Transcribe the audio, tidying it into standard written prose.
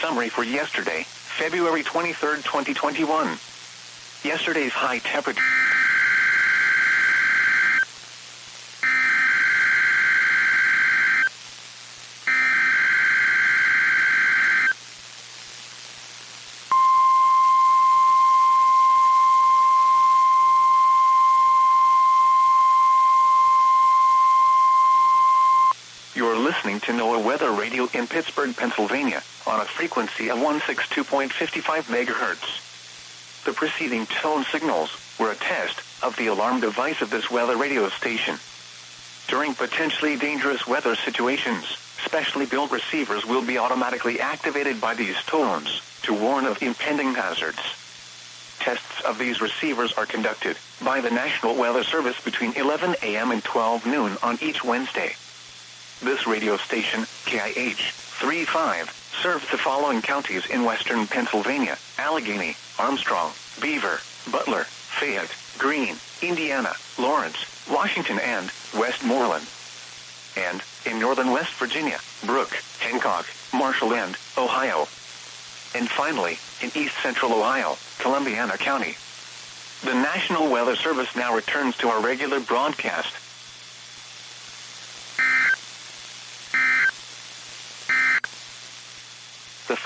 Summary for yesterday, February 23, 2021. Yesterday's high temperature. You're listening to NOAA Weather Radio in Pittsburgh, Pennsylvania, on a frequency of 162.55 MHz. The preceding tone signals were a test of the alarm device of this weather radio station. During potentially dangerous weather situations, specially built receivers will be automatically activated by these tones to warn of impending hazards. Tests of these receivers are conducted by the National Weather Service between 11 a.m. and 12 noon on each Wednesday. This radio station, KIH 35, serves the following counties in western Pennsylvania: Allegheny, Armstrong, Beaver, Butler, Fayette, Greene, Indiana, Lawrence, Washington, and Westmoreland. And, in northern West Virginia, Brooke, Hancock, Marshall, and Ohio. And finally, in east central Ohio, Columbiana County. The National Weather Service now returns to our regular broadcast. The